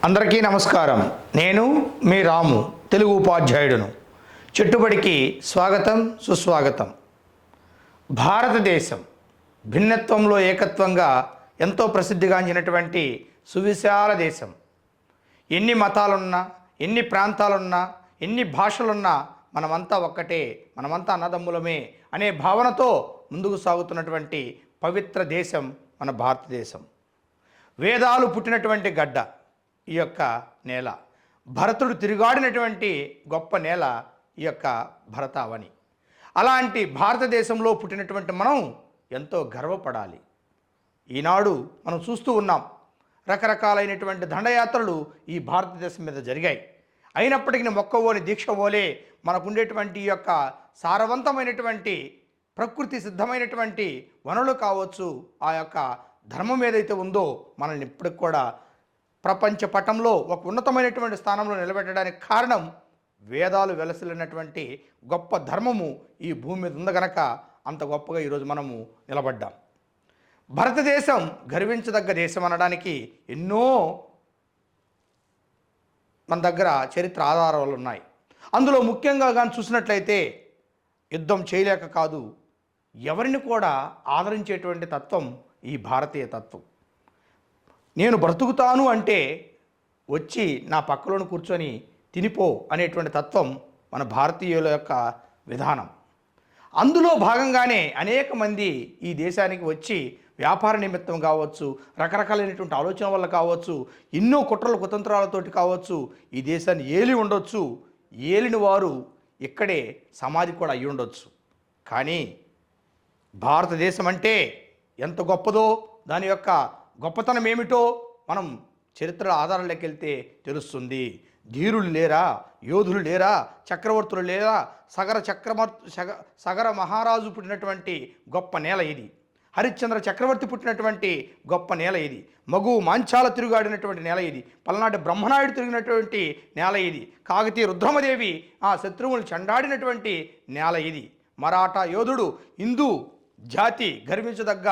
అందరికీ నమస్కారం. నేను మీ రాము, తెలుగు ఉపాధ్యాయుడును. చెట్టుబడికి స్వాగతం, సుస్వాగతం. భారతదేశం భిన్నత్వంలో ఏకత్వంగా ఎంతో ప్రసిద్ధిగాంచినటువంటి సువిశాల దేశం. ఎన్ని మతాలున్నా, ఎన్ని ప్రాంతాలున్నా, ఎన్ని భాషలున్నా మనమంతా ఒక్కటే, మనమంతా అన్నదమ్ములమే అనే భావనతో ముందుకు సాగుతున్నటువంటి పవిత్ర దేశం మన భారతదేశం. వేదాలు పుట్టినటువంటి గడ్డ ఈ యొక్క నేల. భరతుడు తిరుగాడినటువంటి గొప్ప నేల ఈ యొక్క భరతావని. అలాంటి భారతదేశంలో పుట్టినటువంటి మనం ఎంతో గర్వపడాలి. ఈనాడు మనం చూస్తూ ఉన్నాం, రకరకాలైనటువంటి దండయాత్రలు ఈ భారతదేశం మీద జరిగాయి. అయినప్పటికీ మొక్కవోని దీక్ష వోలే మనకుండేటువంటి ఈ యొక్క సారవంతమైనటువంటి ప్రకృతి సిద్ధమైనటువంటి వనరులు కావచ్చు, ఆ యొక్క ధర్మం ఏదైతే ఉందో మనల్ని ఇప్పటికి కూడా ప్రపంచ పటంలో ఒక ఉన్నతమైనటువంటి స్థానంలో నిలబెట్టడానికి కారణం వేదాలు వెలసిల్లినటువంటి గొప్ప ధర్మము ఈ భూమి మీద ఉంది గనక అంత గొప్పగా ఈరోజు మనము నిలబడ్డాం. భారతదేశం గర్వించదగ్గ దేశం అనడానికి ఎన్నో మన దగ్గర చరిత్ర ఆధారాలు ఉన్నాయి. అందులో ముఖ్యంగా కానీ చూసినట్లయితే యుద్ధం చేయలేక కాదు, ఎవరిని కూడా ఆదరించేటువంటి తత్వం ఈ భారతీయ తత్వం. నేను బ్రతుకుతాను అంటే వచ్చి నా పక్కలోని కూర్చొని తినిపో అనేటువంటి తత్వం మన భారతీయుల యొక్క విధానం. అందులో భాగంగానే అనేక మంది ఈ దేశానికి వచ్చి వ్యాపార నిమిత్తం కావచ్చు, రకరకాలైనటువంటి ఆలోచన వల్ల కావచ్చు, ఎన్నో కుట్రలు కుతంత్రాలతోటి కావచ్చు ఈ దేశాన్ని ఏలి ఉండొచ్చు. ఏలిన వారు ఇక్కడే సమాధి కూడా అయ్యి ఉండొచ్చు. కానీ భారతదేశం అంటే ఎంత గొప్పదో, దాని యొక్క గొప్పతనం ఏమిటో మనం చరిత్ర ఆధారాల్లోకి వెళ్తే తెలుస్తుంది. ధీరులు లేరా, యోధులు లేరా, చక్రవర్తులు లేరా, సగర మహారాజు పుట్టినటువంటి గొప్ప నేల ఇది. హరిశ్చంద్ర చక్రవర్తి పుట్టినటువంటి గొప్ప నేల ఇది. మగు మాంచాల తిరుగాడినటువంటి నేల ఇది. పల్నాటి బ్రహ్మనాయుడు తిరిగినటువంటి నేల ఇది. కాకతీయ రుద్రమదేవి ఆ శత్రువులు చెండాడినటువంటి నేల ఇది. మరాఠా యోధుడు, హిందూ జాతి గర్వించదగ్గ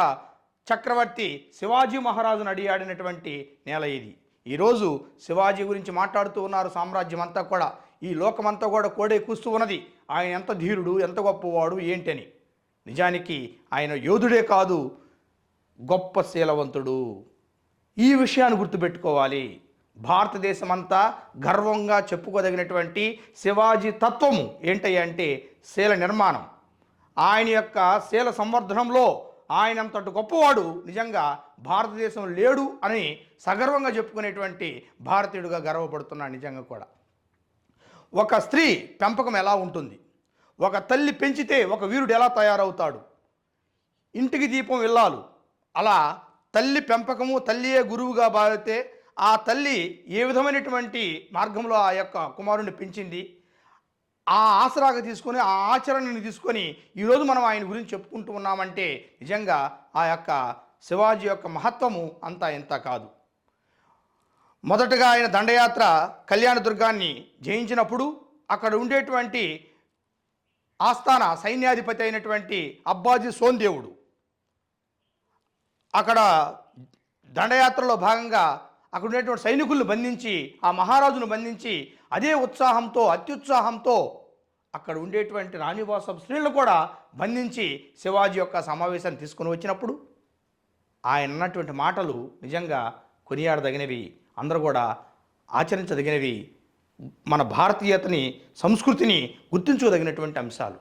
చక్రవర్తి శివాజీ మహారాజును అడియాడినటువంటి నేల ఇది. ఈరోజు శివాజీ గురించి మాట్లాడుతూ ఉన్నారు. సామ్రాజ్యం అంతా కూడా, ఈ లోకమంతా కూడా కోడే కూస్తూ ఉన్నది. ఆయన ఎంత ధీరుడు, ఎంత గొప్పవాడు ఏంటని. నిజానికి ఆయన యోధుడే కాదు, గొప్ప శీలవంతుడు. ఈ విషయాన్ని గుర్తుపెట్టుకోవాలి. భారతదేశం అంతా గర్వంగా చెప్పుకోదగినటువంటి శివాజీ తత్వము ఏంటంటే శీల నిర్మాణం. ఆయన యొక్క శీల సంవర్ధనంలో ఆయనంతటి గొప్పవాడు నిజంగా భారతదేశం లేడు అని సగర్వంగా చెప్పుకునేటువంటి భారతీయుడిగా గర్వపడుతున్నాడు. నిజంగా కూడా ఒక స్త్రీ పెంపకం ఎలా ఉంటుంది, ఒక తల్లి పెంచితే ఒక వీరుడు ఎలా తయారవుతాడు, ఇంటికి దీపం ఇల్లాలు, అలా తల్లి పెంపకము, తల్లియే గురువుగా భావితే ఆ తల్లి ఏ విధమైనటువంటి మార్గంలో ఆ యొక్క కుమారుడిని పెంచింది, ఆ ఆసరాగా తీసుకొని, ఆ ఆచరణని తీసుకొని ఈరోజు మనం ఆయన గురించి చెప్పుకుంటూ ఉన్నామంటే నిజంగా ఆ యొక్క శివాజీ యొక్క మహత్వము అంతా ఇంత కాదు. మొదటగా ఆయన దండయాత్ర కళ్యాణదుర్గాన్ని జయించినప్పుడు అక్కడ ఉండేటువంటి ఆస్థాన సైన్యాధిపతి అయినటువంటి అబ్బాజీ సోందేవుడు అక్కడ దండయాత్రలో భాగంగా అక్కడ ఉండేటువంటి సైనికులను బంధించి, ఆ మహారాజును బంధించి అదే ఉత్సాహంతో, అత్యుత్సాహంతో అక్కడ ఉండేటువంటి రాణివాసం స్త్రీలను కూడా బంధించి శివాజీ యొక్క సమావేశాన్ని తీసుకుని వచ్చినప్పుడు ఆయన అన్నటువంటి మాటలు నిజంగా కొనియాడదగినవి, అందరూ కూడా ఆచరించదగినవి, మన భారతీయతని, సంస్కృతిని గుర్తించుకోదగినటువంటి అంశాలు.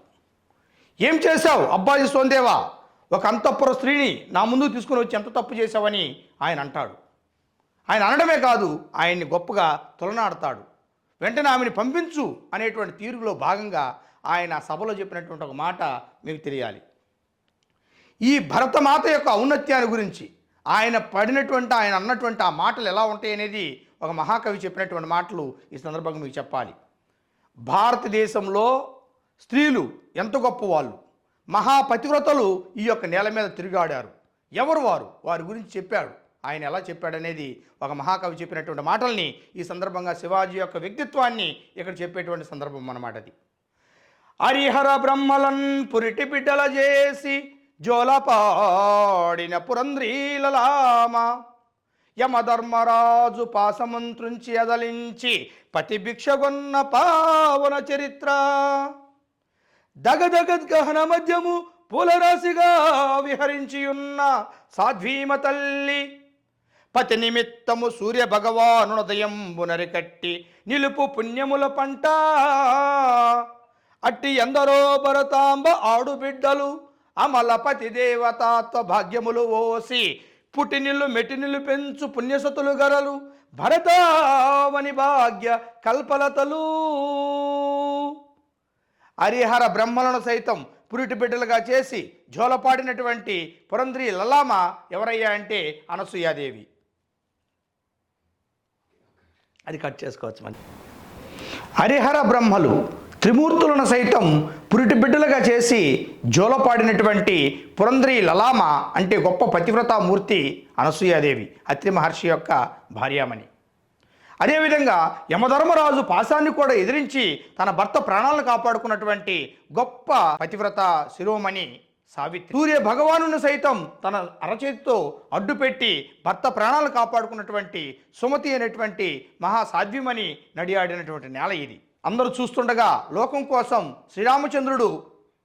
ఏం చేశావు అబ్బాజీ సోందేవా, ఒక అంతఃపుర స్త్రీని నా ముందుకు తీసుకుని వచ్చి ఎంత తప్పు చేశావని ఆయన అంటాడు. ఆయన అనడమే కాదు, ఆయన్ని గొప్పగా తొలనాడతాడు. వెంటనే ఆమెను పంపించు అనేటువంటి తీరులో భాగంగా ఆయన సభలో చెప్పినటువంటి ఒక మాట మీకు తెలియాలి. ఈ భరతమాత యొక్క ఔన్నత్యాన్ని గురించి ఆయన అన్నటువంటి ఆ మాటలు ఎలా ఉంటాయి అనేది ఒక మహాకవి చెప్పినటువంటి మాటలు ఈ సందర్భంగా మీకు చెప్పాలి. భారతదేశంలో స్త్రీలు ఎంత గొప్పవాళ్ళు, మహాపతివ్రతలు ఈ యొక్క నేల మీద తిరిగాడారు. ఎవరు వారు, వారి గురించి చెప్పాడు. ఆయన ఎలా చెప్పాడనేది ఒక మహాకవి చెప్పినటువంటి మాటల్ని ఈ సందర్భంగా శివాజీ యొక్క వ్యక్తిత్వాన్ని ఇక్కడ చెప్పేటువంటి సందర్భం అన్నమాట అది. హరిహర బ్రహ్మలన్ పురిటి బిడ్డల చేసి జోలపాడిన పురంధ్రీలలామ యమధర్మరాజు పాసమంత్రుంచి ఎదలించి పతి భిక్షగొన్న పావన చరిత్ర. దగదగద్గహన మధ్యము పూలరాశిగా విహరించియున్న సాధ్వీమ తల్లి పతి నిమిత్తము సూర్య భగవానుదయంబు నరికట్టి నిలుపు పుణ్యముల పంట. అట్టి ఎందరో భరతాంబ ఆడుబిడ్డలు అమలపతి దేవతాత్వ భాగ్యములు ఓసి పుట్టినిల్లు మెట్టినిల్లు పెంచు పుణ్యసతులు గరలు భరతావని భాగ్య కల్పలతలు. హరిహర బ్రహ్మలను సైతం పురిటి బిడ్డలుగా చేసి జోలపాడినటువంటి పురంధ్రి లలామ ఎవరయ్యా అంటే అనసూయాదేవి. అది కట్ చేసుకోవచ్చు మనం. హరిహర బ్రహ్మలు త్రిమూర్తులను సైతం పురిటి బిడ్డలుగా చేసి జోలపాడినటువంటి పురంధ్రి లలామ అంటే గొప్ప పతివ్రతామూర్తి అనసూయాదేవి, అత్రి మహర్షి యొక్క భార్యామణి. అదేవిధంగా యమధర్మరాజు పాశాన్ని కూడా ఎదిరించి తన భర్త ప్రాణాలను కాపాడుకున్నటువంటి గొప్ప పతివ్రత శిరోమణి సావిత్రి. సూర్య భగవానుని సైతం తన అరచేతితో అడ్డుపెట్టి భర్త ప్రాణాలు కాపాడుకున్నటువంటి సుమతి అనేటువంటి మహాసాధ్వీమణి నడియాడినటువంటి నేల ఇది. అందరూ చూస్తుండగా లోకం కోసం శ్రీరామచంద్రుడు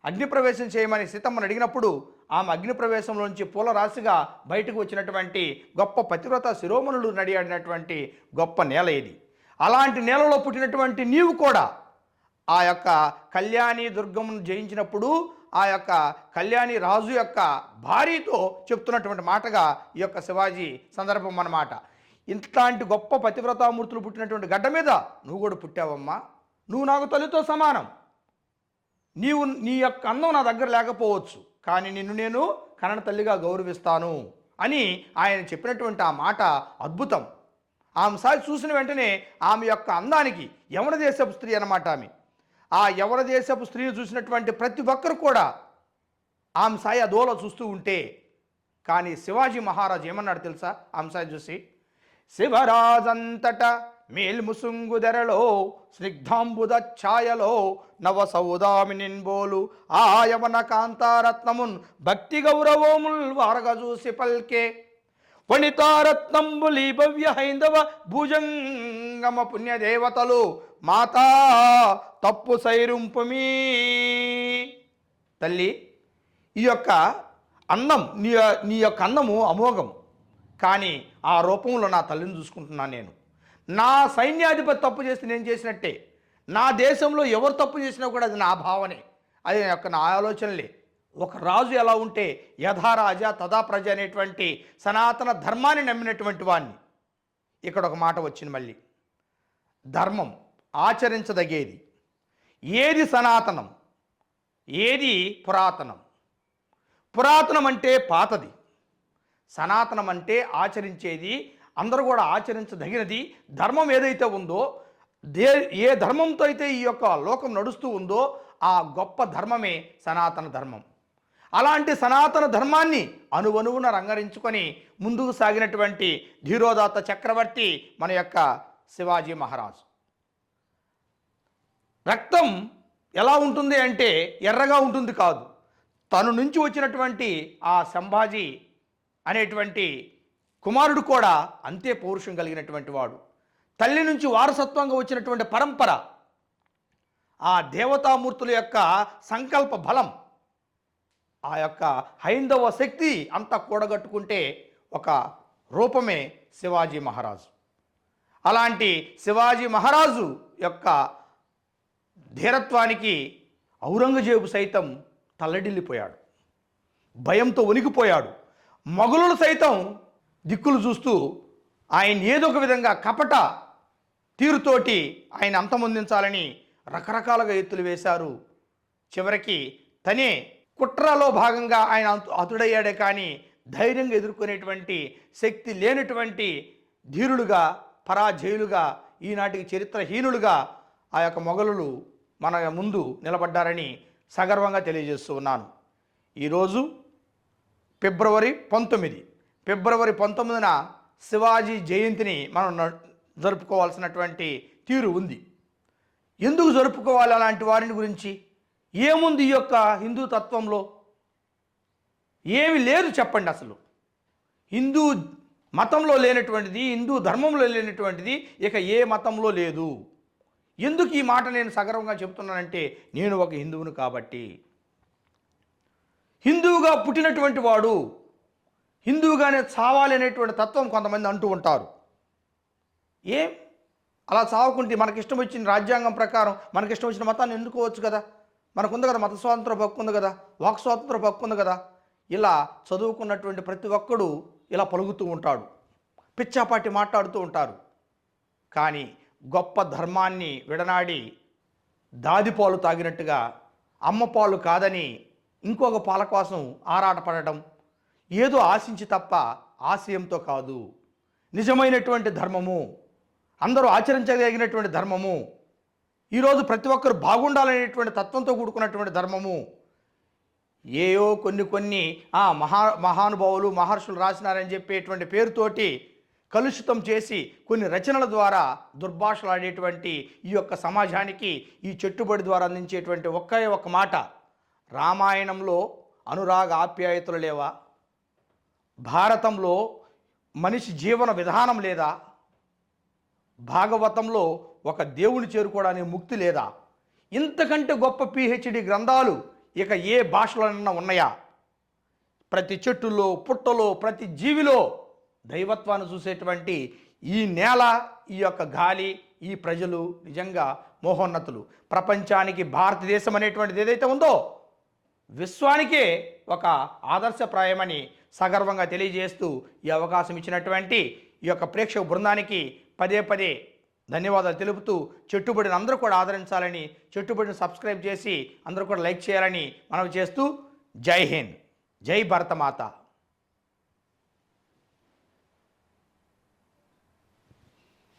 అగ్నిప్రవేశం చేయమని సీతమ్మని అడిగినప్పుడు ఆమె అగ్నిప్రవేశంలోంచి పూల రాశిగా బయటకు వచ్చినటువంటి గొప్ప పతివ్రత శిరోమణులు నడియాడినటువంటి గొప్ప నేల ఇది. అలాంటి నేలలో పుట్టినటువంటి నీవు కూడా ఆ యొక్క కళ్యాణి దుర్గమును జయించినప్పుడు ఆ యొక్క కళ్యాణి రాజు యొక్క భార్యతో చెప్తున్నటువంటి మాటగా ఈ యొక్క శివాజీ సందర్భం అన్నమాట. ఇంతలాంటి గొప్ప పతివ్రతామూర్తులు పుట్టినటువంటి గడ్డ మీద నువ్వు కూడా పుట్టావమ్మా, నువ్వు నాకు తల్లితో సమానం. నీ యొక్క అందం నా దగ్గర లేకపోవచ్చు, కానీ నిన్ను నేను కన్నడ తల్లిగా గౌరవిస్తాను అని ఆయన చెప్పినటువంటి ఆ మాట అద్భుతం. ఆమె సారి చూసిన వెంటనే ఆమె యొక్క అందానికి యవన దేశపు స్త్రీ అన్నమాట ఆమె. ఆ యవన దేశపు స్త్రీని చూసినటువంటి ప్రతి ఒక్కరు కూడా ఆమె సాయి అదోలో చూస్తూ ఉంటే, కానీ శివాజీ మహారాజు ఏమన్నాడు తెలుసా? ఆమె సాయి చూసి, శివరాజంతట మేల్ముసుంగు ధరలో స్నిగ్ధాంబుద ఛాయలో నవ సౌదామి నిన్బోలు ఆ యవన కాంతారత్నమున్ భక్తి గౌరవముల్ వారగా చూసి పల్కే వనితారత్నంబులి భవ్య హైందవ భుజంగమ పుణ్యదేవతలు మాతా తప్పు సైరుంపుమీ. తల్లి, ఈ యొక్క అన్నం నీ యొక్క అన్నము అమోఘం, కానీ ఆ రూపంలో నా తల్లిని చూసుకుంటున్నాను నేను. నా సైన్యాధిపతి తప్పు చేస్తే నేను చేసినట్టే, నా దేశంలో ఎవరు తప్పు చేసినా కూడా అది నా భావనే, అది నా ఆలోచనలే. ఒక రాజు ఎలా ఉంటే యథా రాజా తదా ప్రజ అనేటువంటి సనాతన ధర్మాన్ని నమ్మినటువంటి వాణ్ణి. ఇక్కడ ఒక మాట వచ్చింది మళ్ళీ, ధర్మం ఆచరించదగేది, ఏది సనాతనం ఏది పురాతనం. పురాతనం అంటే పాతది, సనాతనం అంటే ఆచరించేది, అందరూ కూడా ఆచరించదగినది. ధర్మం ఏదైతే ఉందో, ఏ ధర్మంతో అయితే ఈ యొక్క లోకం నడుస్తూ ఉందో ఆ గొప్ప ధర్మమే సనాతన ధర్మం. అలాంటి సనాతన ధర్మాన్ని అణువణువున రంగరించుకొని ముందుకు సాగినటువంటి ధీరోదాత్త చక్రవర్తి మన యొక్క శివాజీ మహారాజు. రక్తం ఎలా ఉంటుంది అంటే ఎర్రగా ఉంటుంది కాదు, తను నుంచి వచ్చినటువంటి ఆ సంభాజీ అనేటువంటి కుమారుడు కూడా అంతే పౌరుషం కలిగినటువంటి వాడు. తల్లి నుంచి వారసత్వంగా వచ్చినటువంటి పరంపర, ఆ దేవతామూర్తుల యొక్క సంకల్ప బలం, ఆ యొక్క హైందవ శక్తి అంతా కూడగట్టుకుంటే ఒక రూపమే శివాజీ మహారాజు. అలాంటి శివాజీ మహారాజు యొక్క ధీరత్వానికి ఔరంగజేబు సైతం తల్లడిల్లిపోయాడు, భయంతో వణికిపోయాడు. మొఘలులు సైతం దిక్కులు చూస్తూ ఆయన ఏదో ఒక విధంగా కపట తీరుతోటి ఆయన అంతమొందించాలని రకరకాలుగా ఎత్తులు వేశారు. చివరికి తనే కుట్రలో భాగంగా ఆయన హతుడయ్యాడే కానీ ధైర్యంగా ఎదుర్కొనేటువంటి శక్తి లేనటువంటి ధీరులుగా, పరాజయులుగా, ఈనాటికి చరిత్రహీనులుగా ఆ యొక్క మొఘలులు మన ముందు నిలబడ్డారని సగర్వంగా తెలియజేస్తూ ఉన్నాను. ఈరోజు ఫిబ్రవరి 19న శివాజీ జయంతిని మనం జరుపుకోవాల్సినటువంటి తీరు ఉంది. ఎందుకు జరుపుకోవాలి? అలాంటి వారిని గురించి ఏముంది ఈ యొక్క హిందూ తత్వంలో? ఏమి లేదు చెప్పండి. అసలు హిందూ మతంలో లేనటువంటిది, హిందూ ధర్మంలో లేనటువంటిది ఇక ఏ మతంలో లేదు. ఎందుకు ఈ మాట నేను సగర్వంగా చెప్తున్నానంటే, నేను ఒక హిందువును కాబట్టి. హిందువుగా పుట్టినటువంటి వాడు హిందువుగానే చావాలి అనేటువంటి తత్వం కొంతమంది అంటూ ఉంటారు. ఏం అలా చావకుంటే మనకిష్టం వచ్చిన రాజ్యాంగం ప్రకారం మనకిష్టం వచ్చిన మతాన్ని ఎన్నుకోవచ్చు కదా, మనకుంది కదా, మత స్వాతంత్రం హక్కు ఉంది కదా, వాక్ స్వాతంత్రం హక్కు ఉంది కదా. ఇలా చదువుకున్నటువంటి ప్రతి ఒక్కడు ఇలా పలుకుతూ ఉంటాడు, పిచ్చాపాటి మాట్లాడుతూ ఉంటారు. కానీ గొప్ప ధర్మాన్ని విడనాడి దాదిపాలు తాగినట్టుగా అమ్మ పాలు కాదని ఇంకొక పాల కోసం ఆరాటపడటం, ఏదో ఆశించి తప్ప ఆశయంతో కాదు. నిజమైనటువంటి ధర్మము, అందరూ ఆచరించగలిగినటువంటి ధర్మము, ఈరోజు ప్రతి ఒక్కరు బాగుండాలనేటువంటి తత్వంతో కూడుకున్నటువంటి ధర్మము. ఏయో కొన్ని మహానుభావులు మహర్షులు రాసినారని చెప్పేటువంటి పేరుతోటి కలుషితం చేసి కొన్ని రచనల ద్వారా దుర్భాషలాడేటువంటి ఈ యొక్క సమాజానికి ఈ చెట్టుబడి ద్వారా అందించేటువంటి ఒకే ఒక్క మాట: రామాయణంలో అనురాగ ఆప్యాయతలు లేవా? భారతంలో మనిషి జీవన విధానం లేదా? భాగవతంలో ఒక దేవుని చేరుకోవడానికి ముక్తి లేదా? ఇంతకంటే గొప్ప పిహెచ్డి గ్రంథాలు ఇక ఏ భాషలోనన్నా ఉన్నాయా? ప్రతి చెట్టులో, పుట్టలో, ప్రతి జీవిలో దైవత్వాన్ని చూసేటువంటి ఈ నేల, ఈ యొక్క గాలి, ఈ ప్రజలు నిజంగా మహోన్నతులు. ప్రపంచానికి భారతదేశం అనేటువంటిది ఏదైతే ఉందో విశ్వానికే ఒక ఆదర్శప్రాయమని సగర్వంగా తెలియజేస్తూ ఈ అవకాశం ఇచ్చినటువంటి ఈ యొక్క ప్రేక్షక బృందానికి పదే పదే ధన్యవాదాలు తెలుపుతూ, చెట్టుబడిని అందరూ కూడా ఆదరించాలని, చెట్టుబడిని సబ్స్క్రైబ్ చేసి అందరూ కూడా లైక్ చేయాలని మనవి చేస్తూ, జై హింద్, జై భారతమాత.